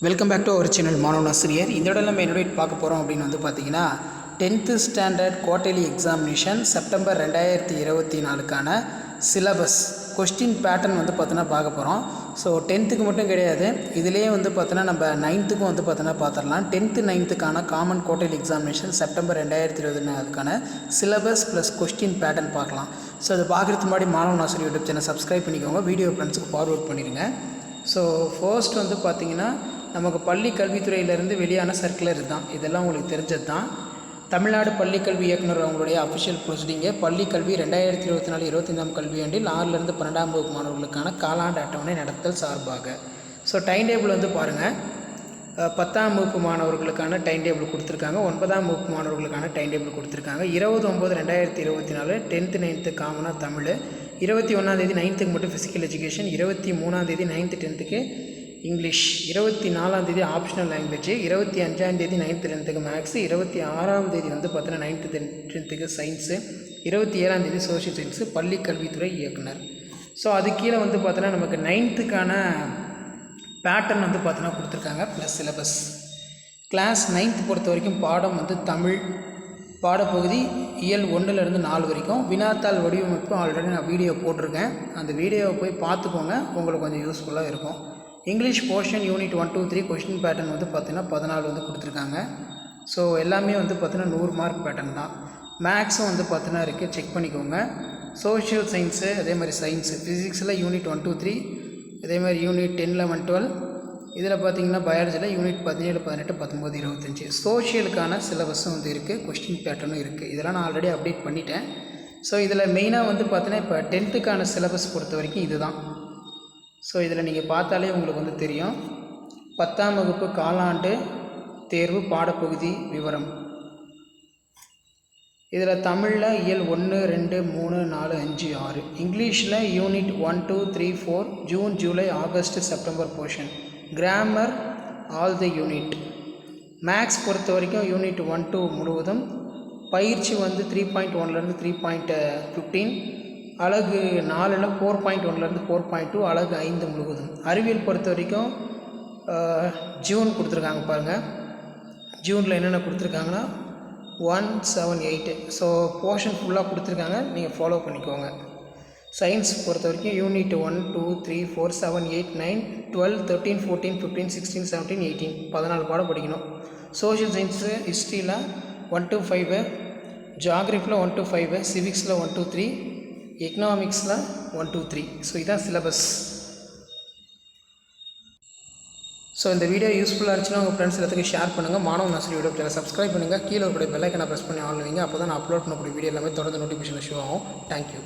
Welcome back to our channel மாணவன் ஆசிரியர். இந்த இடம் நம்ம என்னோட பார்க்க போகிறோம் அப்படின்னு வந்து பார்த்தீங்கன்னா 10th standard quarterly examination September 2024க்கான சிலபஸ் கொஸ்டின் பேட்டர்ன் வந்து பார்த்தோன்னா பார்க்க போகிறோம். ஸோ 10th மட்டும் கிடையாது, இதிலேயே வந்து பார்த்தோன்னா நம்ம 9th வந்து பார்த்தோன்னா பார்த்துடலாம். 10th 9th common quarterly examination September 2024க்கான சிலபஸ் ப்ளஸ் கொஸ்டின் பேட்டர்ன் பார்க்கலாம். ஸோ அதை பார்க்குறதுக்கு முன்னாடி மாணவன் ஆசிரியர் யூடியூப் சேனல் சப்ஸ்கிரைப் பண்ணிக்கோங்க, வீடியோ ஃப்ரெண்ட்ஸுக்கு ஃபார்வர்ட் பண்ணிடுங்க. ஸோ ஃபர்ஸ்ட் வந்து பார்த்திங்கன்னா நமக்கு பள்ளி கல்வித்துறையிலேருந்து வெளியான சர்க்குலர் தான், இதெல்லாம் உங்களுக்கு தெரிஞ்சது தான். தமிழ்நாடு பள்ளிக்கல்வி இயக்குனர் அவங்களுடைய அஃபிஷியல் ப்ரொசீடிங்கு பள்ளி கல்வி 2024-25 கல்வியாண்டில் 6லேருந்து 12ஆம் வகுப்பு மாணவர்களுக்கான காலாண்டு அட்டவணை நடத்தல் சார்பாக. ஸோ டைம் டேபிள் வந்து பாருங்கள், 10ஆம் வகுப்பு மாணவர்களுக்கான டைம் டேபிள் கொடுத்துருக்காங்க, 9ஆம் வகுப்பு மாணவர்களுக்கான டைம் டேபிள் கொடுத்துருக்காங்க. 20/9/2024 10th 9th காமனாக தமிழ், 21ஆம் 9th மட்டும் ஃபிசிக்கல் எஜுகேஷன், 23ஆம் 9th 10th இங்கிலீஷ், 24ஆம் ஆப்ஷனல் லாங்குவேஜ், 25ஆம் 9th 10th மேக்ஸ், 26ஆம் வந்து பார்த்தீங்கன்னா 9th 10th science, 27ஆம் social science பள்ளி கல்வித்துறை இயக்குனர். ஸோ அது கீழே வந்து பார்த்தோன்னா நமக்கு 9th பேட்டர்ன் வந்து பார்த்தோன்னா கொடுத்துருக்காங்க ப்ளஸ் சிலபஸ். கிளாஸ் 9th பொறுத்த வரைக்கும் பாடம் வந்து தமிழ் பாடப்பகுதி இயல் 1லேருந்து 4 வரைக்கும். வினாத்தாள் வடிவமைப்பு ஆல்ரெடி நான் வீடியோ போட்டிருக்கேன், அந்த வீடியோவை போய் பார்த்துக்கோங்க, உங்களுக்கு கொஞ்சம் யூஸ்ஃபுல்லாக இருக்கும். English portion unit 1 2 3 question pattern வந்து பார்த்தீங்கன்னா 14 வந்து கொடுத்துருக்காங்க. ஸோ எல்லாமே வந்து பார்த்தீங்கன்னா 100 மார்க் பேட்டர்ன் தான். மேக்ஸும் வந்து பார்த்தீங்கன்னா இருக்குது, செக் பண்ணிக்கோங்க. சோஷியல் சயின்ஸு அதே மாதிரி சயின்ஸு, ஃபிசிக்ஸில் யூனிட் 1 2 3, அதே மாதிரி யூனிட் 10 11 12, இதில் பார்த்தீங்கன்னா பயாலஜியில் யூனிட் 17 18 19 25. சோஷியலுக்கான சிலபஸும் வந்து இருக்குது, கொஸ்டின் பேட்டர்னும் இருக்குது. இதெல்லாம் நான் ஆல்ரெடி அப்டேட் பண்ணிட்டேன். ஸோ இதில் மெயினாக வந்து பார்த்தீங்கன்னா இப்போ 10th சிலபஸ் பொறுத்த வரைக்கும் இது தான். ஸோ இதில் நீங்கள் பார்த்தாலே உங்களுக்கு வந்து தெரியும், 10ஆம் வகுப்பு காலாண்டு தேர்வு பாடப்பகுதி விவரம். இதில் தமிழில் இயல் 1 2 3 4 5 6, இங்கிலீஷில் unit 1 2 3 4 June July August September portion, grammar all the unit. Maths பொறுத்த வரைக்கும் யூனிட் 1 2 முழுவதும், பயிற்சி வந்து 3.1லேருந்து 3.15, அழகு 4ல் 4.1லேருந்து 4.2, அழகு 5 முழுவதும். அறிவியல் பொறுத்த வரைக்கும் ஜூன் கொடுத்துருக்காங்க பாருங்கள், ஜூனில் என்னென்ன கொடுத்துருக்காங்கன்னா 1 7 8. ஸோ போர்ஷன் ஃபுல்லாக கொடுத்துருக்காங்க, நீங்கள் ஃபாலோ பண்ணிக்கோங்க. சயின்ஸ் பொறுத்த வரைக்கும் யூனிட் 1 2 3 4 7 8 9 12 13 14 15 16 17 18 14 பாடம் படிக்கணும். சோஷியல் சயின்ஸு ஹிஸ்ட்ரியில் 1 to 5, ஜியாகிரஃபியில் 1 to 5, சிவிக்ஸில் 1 to 3, எக்கனாமிக்ஸில் 1 to 3. So இதான் சிலபஸ். ஸோ இந்த வீடியோ யூஸ்ஃபுல்லாக இருந்துச்சுன்னா உங்கள் ஃப்ரெண்ட்ஸ் எல்லாத்துக்கும் ஷேர் பண்ணுங்கள். மாணவன் ஆசிரியர் யூடியூப் சேனல் சப்ஸ்கிரைப் பண்ணுங்கள், கீழே ஒரு பெல் ஐக்கனை ப்ரெஸ் பண்ணி ஆன் வைங்க, அப்போ தான் நான் அப்லோட் பண்ணக்கூடிய வீடியோ எல்லாமே தொடர்ந்து நோட்டிஃபிகேஷன் ஷோ ஆகும். தேங்க்யூ.